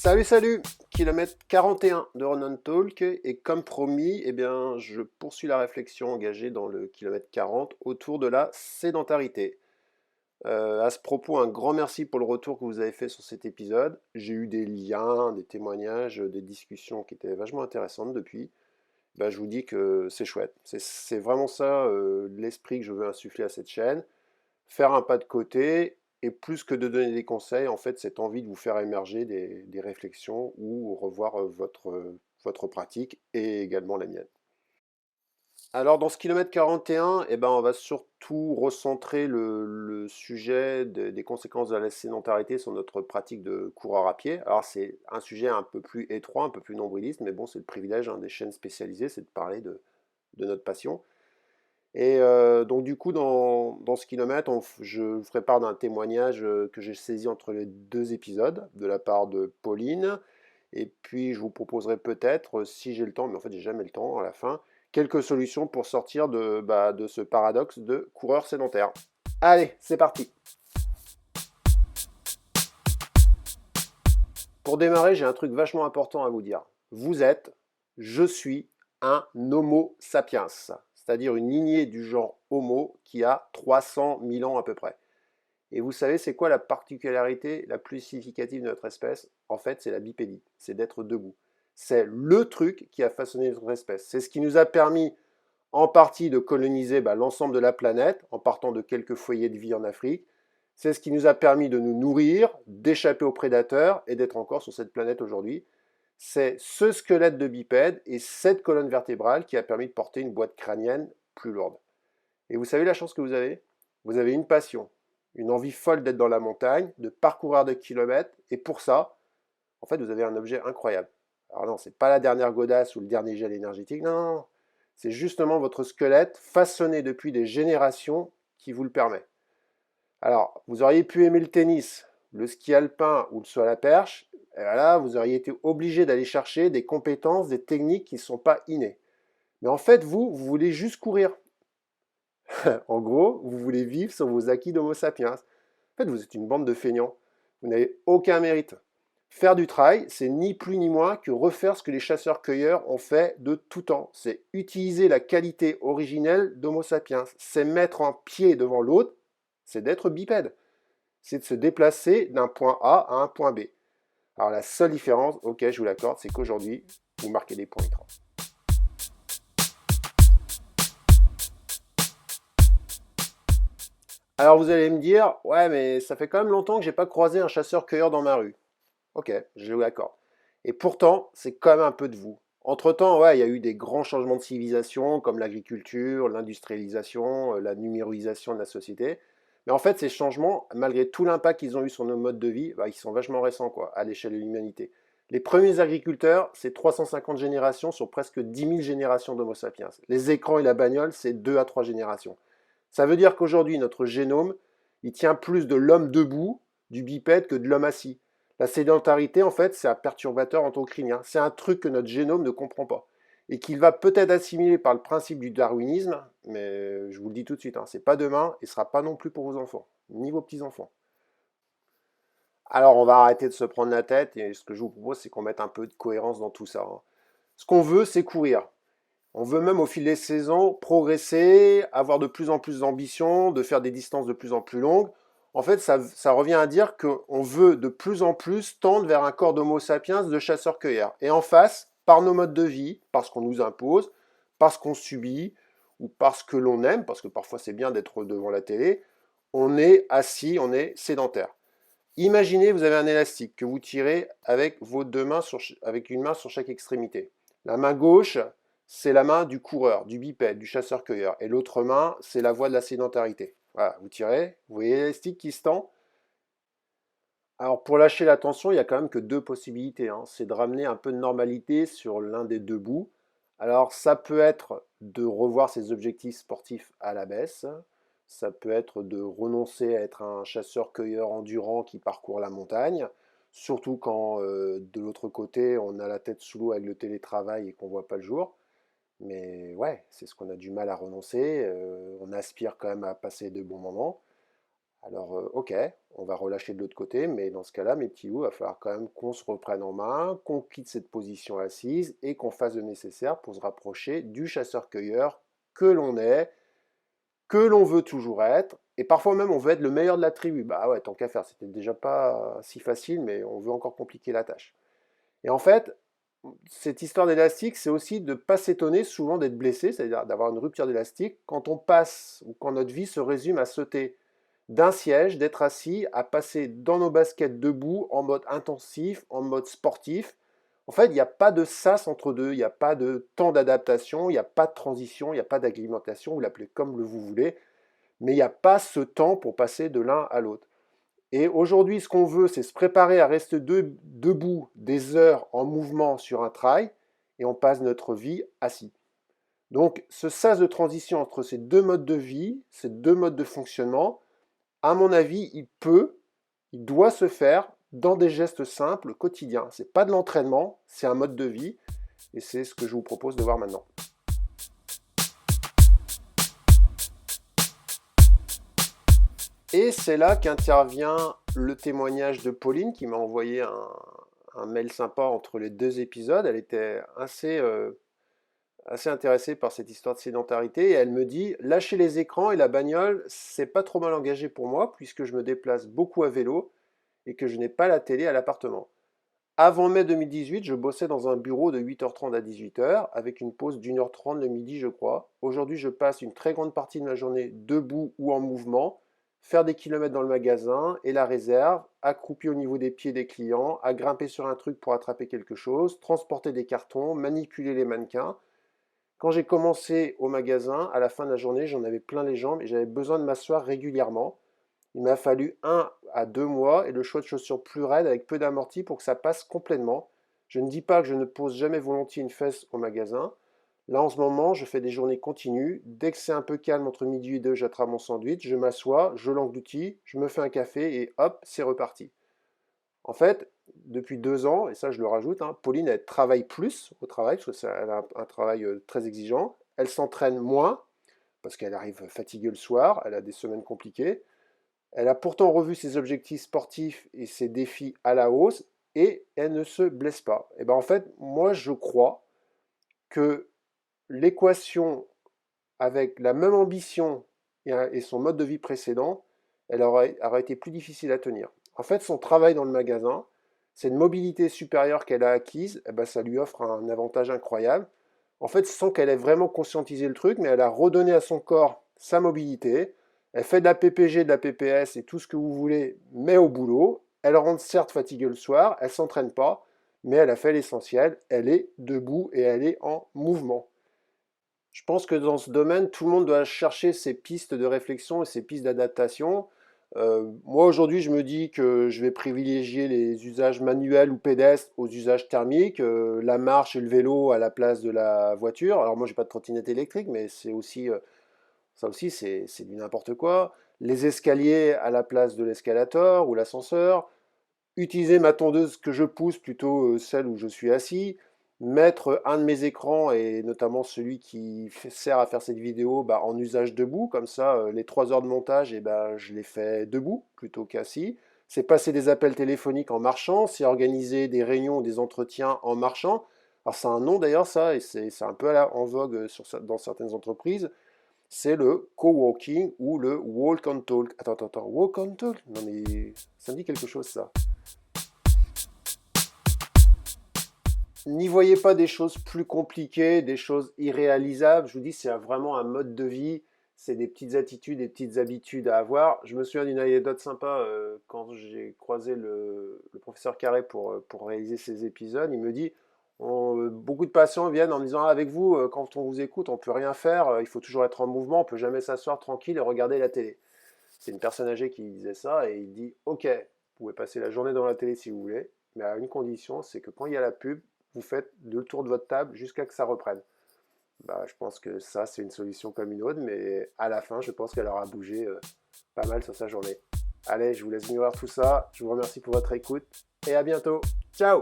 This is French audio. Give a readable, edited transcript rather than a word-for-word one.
Salut, salut! Kilomètre 41 de Run and Talk, et comme promis, eh bien, je poursuis la réflexion engagée dans le kilomètre 40 autour de la sédentarité. À ce propos, un grand merci pour le retour que vous avez fait sur cet épisode. J'ai eu des liens, des témoignages, des discussions qui étaient vachement intéressantes depuis. Ben, je vous dis que c'est chouette. C'est vraiment ça l'esprit que je veux insuffler à cette chaîne. Faire un pas de côté, et plus que de donner des conseils, en fait, cette envie de vous faire émerger des réflexions ou revoir votre pratique et également la mienne. Alors, dans ce kilomètre 41, eh ben, on va surtout recentrer le sujet des conséquences de la sédentarité sur notre pratique de coureur à pied. Alors, c'est un sujet un peu plus étroit, un peu plus nombriliste, mais bon, c'est le privilège des chaînes spécialisées, c'est de parler de notre passion. Et donc du coup, dans ce kilomètre, je vous ferai part d'un témoignage que j'ai saisi entre les deux épisodes, de la part de Pauline. Et puis je vous proposerai peut-être, si j'ai le temps, mais en fait j'ai jamais le temps à la fin, quelques solutions pour sortir de ce paradoxe de coureur sédentaire. Allez, c'est parti. Pour démarrer, j'ai un truc vachement important à vous dire. Vous êtes, je suis un Homo sapiens, c'est-à-dire une lignée du genre Homo qui a 300 000 ans à peu près. Et vous savez, c'est quoi la particularité la plus significative de notre espèce? En fait, c'est la bipédie, c'est d'être debout. C'est le truc qui a façonné notre espèce. C'est ce qui nous a permis en partie de coloniser l'ensemble de la planète en partant de quelques foyers de vie en Afrique. C'est ce qui nous a permis de nous nourrir, d'échapper aux prédateurs et d'être encore sur cette planète aujourd'hui. C'est ce squelette de bipède et cette colonne vertébrale qui a permis de porter une boîte crânienne plus lourde. Et vous savez la chance que vous avez? Vous avez une passion, une envie folle d'être dans la montagne, de parcourir des kilomètres, et pour ça, en fait, vous avez un objet incroyable. Alors non, c'est pas la dernière godasse ou le dernier gel énergétique, non, non, non. C'est justement votre squelette façonné depuis des générations qui vous le permet. Alors, vous auriez pu aimer le tennis, le ski alpin ou le saut à la perche, et là, vous auriez été obligé d'aller chercher des compétences, des techniques qui ne sont pas innées. Mais en fait, vous voulez juste courir. En gros, vous voulez vivre sur vos acquis d'Homo sapiens. En fait, vous êtes une bande de feignants. Vous n'avez aucun mérite. Faire du trail, c'est ni plus ni moins que refaire ce que les chasseurs-cueilleurs ont fait de tout temps. C'est utiliser la qualité originelle d'Homo sapiens. C'est mettre un pied devant l'autre, c'est d'être bipède. C'est de se déplacer d'un point A à un point B. Alors la seule différence, ok, je vous l'accorde, c'est qu'aujourd'hui, vous marquez des points écrans. Alors vous allez me dire, ouais, mais ça fait quand même longtemps que j'ai pas croisé un chasseur-cueilleur dans ma rue. Ok, je vous l'accorde. Et pourtant, c'est quand même un peu de vous. Entre-temps, ouais, il y a eu des grands changements de civilisation, comme l'agriculture, l'industrialisation, la numérisation de la société. Mais en fait, ces changements, malgré tout l'impact qu'ils ont eu sur nos modes de vie, ils sont vachement récents, quoi, à l'échelle de l'humanité. Les premiers agriculteurs, c'est 350 générations sur presque 10 000 générations d'Homo sapiens. Les écrans et la bagnole, c'est 2 à 3 générations. Ça veut dire qu'aujourd'hui, notre génome, il tient plus de l'homme debout, du bipède, que de l'homme assis. La sédentarité, en fait, c'est un perturbateur endocrinien. C'est un truc que notre génome ne comprend pas. Et qu'il va peut-être assimiler par le principe du darwinisme, mais je vous le dis tout de suite, c'est pas demain et ce sera pas non plus pour vos enfants, ni vos petits-enfants. Alors on va arrêter de se prendre la tête et ce que je vous propose, c'est qu'on mette un peu de cohérence dans tout ça. Ce qu'on veut, c'est courir. On veut même au fil des saisons progresser, avoir de plus en plus d'ambition, de faire des distances de plus en plus longues. En fait, ça revient à dire qu'on veut de plus en plus tendre vers un corps d'Homo sapiens de chasseur-cueilleur. Et en face, par nos modes de vie, parce qu'on nous impose, parce qu'on subit, ou parce que l'on aime, parce que parfois c'est bien d'être devant la télé, on est assis, on est sédentaire. Imaginez, vous avez un élastique que vous tirez avec vos deux mains avec une main sur chaque extrémité. La main gauche, c'est la main du coureur, du bipède, du chasseur-cueilleur. Et l'autre main, c'est la voie de la sédentarité. Voilà, vous tirez, vous voyez l'élastique qui se tend. Alors pour lâcher la tension, il n'y a quand même que deux possibilités. C'est de ramener un peu de normalité sur l'un des deux bouts. Alors ça peut être de revoir ses objectifs sportifs à la baisse. Ça peut être de renoncer à être un chasseur-cueilleur endurant qui parcourt la montagne. Surtout quand de l'autre côté, on a la tête sous l'eau avec le télétravail et qu'on ne voit pas le jour. Mais ouais, c'est ce qu'on a du mal à renoncer. On aspire quand même à passer de bons moments. Alors, ok, on va relâcher de l'autre côté, mais dans ce cas-là, mes petits loups, il va falloir quand même qu'on se reprenne en main, qu'on quitte cette position assise et qu'on fasse le nécessaire pour se rapprocher du chasseur-cueilleur que l'on est, que l'on veut toujours être, et parfois même on veut être le meilleur de la tribu. Bah ouais, tant qu'à faire, c'était déjà pas si facile, mais on veut encore compliquer la tâche. Et en fait, cette histoire d'élastique, c'est aussi de ne pas s'étonner souvent d'être blessé, c'est-à-dire d'avoir une rupture d'élastique, quand on passe ou quand notre vie se résume à sauter d'un siège, d'être assis, à passer dans nos baskets debout, en mode intensif, en mode sportif. En fait, il n'y a pas de sas entre deux, il n'y a pas de temps d'adaptation, il n'y a pas de transition, il n'y a pas d'agrémentation, vous l'appelez comme vous voulez, mais il n'y a pas ce temps pour passer de l'un à l'autre. Et aujourd'hui, ce qu'on veut, c'est se préparer à rester debout des heures en mouvement sur un trail, et on passe notre vie assis. Donc, ce sas de transition entre ces deux modes de vie, ces deux modes de fonctionnement, à mon avis, il doit se faire dans des gestes simples, quotidiens. Ce n'est pas de l'entraînement, c'est un mode de vie, et c'est ce que je vous propose de voir maintenant. Et c'est là qu'intervient le témoignage de Pauline qui m'a envoyé un mail sympa entre les deux épisodes. Elle était assez intéressée par cette histoire de sédentarité et elle me dit lâcher les écrans et la bagnole, c'est pas trop mal engagé pour moi puisque je me déplace beaucoup à vélo et que je n'ai pas la télé à l'appartement. Avant mai 2018, je bossais dans un bureau de 8h30 à 18h avec une pause d'1h30 le midi, je crois. Aujourd'hui, je passe une très grande partie de ma journée debout ou en mouvement, faire des kilomètres dans le magasin et la réserve, accroupi au niveau des pieds des clients, à grimper sur un truc pour attraper quelque chose, transporter des cartons, manipuler les mannequins. Quand j'ai commencé au magasin, à la fin de la journée, j'en avais plein les jambes et j'avais besoin de m'asseoir régulièrement. Il m'a fallu 1 à 2 mois et le choix de chaussures plus raides avec peu d'amorti pour que ça passe complètement. Je ne dis pas que je ne pose jamais volontiers une fesse au magasin. Là, en ce moment, je fais des journées continues. Dès que c'est un peu calme entre midi et deux, j'attrape mon sandwich, je m'assois, je l'engloutis, je me fais un café et hop, c'est reparti. En fait, depuis 2 ans, et ça je le rajoute, hein, Pauline, elle travaille plus au travail, parce qu'elle a un travail très exigeant. Elle s'entraîne moins, parce qu'elle arrive fatiguée le soir, elle a des semaines compliquées. Elle a pourtant revu ses objectifs sportifs et ses défis à la hausse et elle ne se blesse pas. Et ben en fait, moi je crois que l'équation avec la même ambition et son mode de vie précédent, elle aurait été plus difficile à tenir. En fait, son travail dans le magasin, cette mobilité supérieure qu'elle a acquise, eh ben, ça lui offre un avantage incroyable. En fait, sans qu'elle ait vraiment conscientisé le truc, mais elle a redonné à son corps sa mobilité. Elle fait de la PPG, de la PPS et tout ce que vous voulez, mais au boulot. Elle rentre certes fatiguée le soir, elle ne s'entraîne pas, mais elle a fait l'essentiel. Elle est debout et elle est en mouvement. Je pense que dans ce domaine, tout le monde doit chercher ses pistes de réflexion et ses pistes d'adaptation. Moi, aujourd'hui, je me dis que je vais privilégier les usages manuels ou pédestres aux usages thermiques, la marche et le vélo à la place de la voiture. Alors moi, j'ai pas de trottinette électrique, mais c'est aussi, ça aussi, c'est du n'importe quoi. Les escaliers à la place de l'escalator ou l'ascenseur, utiliser ma tondeuse que je pousse plutôt celle où je suis assis, mettre un de mes écrans et notamment celui qui sert à faire cette vidéo bah, en usage debout, comme ça les 3 heures de montage et ben je les fais debout plutôt qu'assis. C'est passer des appels téléphoniques en marchant, c'est organiser des réunions ou des entretiens en marchant. Alors c'est un nom d'ailleurs ça et c'est un peu en vogue dans certaines entreprises. C'est le coworking ou le walk and talk. Attends, walk and talk? Non mais ça me dit quelque chose ça. N'y voyez pas des choses plus compliquées, des choses irréalisables. Je vous dis, c'est vraiment un mode de vie. C'est des petites attitudes, des petites habitudes à avoir. Je me souviens d'une anecdote sympa quand j'ai croisé le professeur Carré pour réaliser ces épisodes. Il me dit, beaucoup de patients viennent en me disant, ah, avec vous, quand on vous écoute, on ne peut rien faire. Il faut toujours être en mouvement. On ne peut jamais s'asseoir tranquille et regarder la télé. C'est une personne âgée qui disait ça et il dit, ok, vous pouvez passer la journée dans la télé si vous voulez, mais à une condition, c'est que quand il y a la pub, vous faites le tour de votre table jusqu'à que ça reprenne. Bah, je pense que ça, c'est une solution comme une autre, mais à la fin, je pense qu'elle aura bougé pas mal sur sa journée. Allez, je vous laisse voir tout ça. Je vous remercie pour votre écoute et à bientôt. Ciao!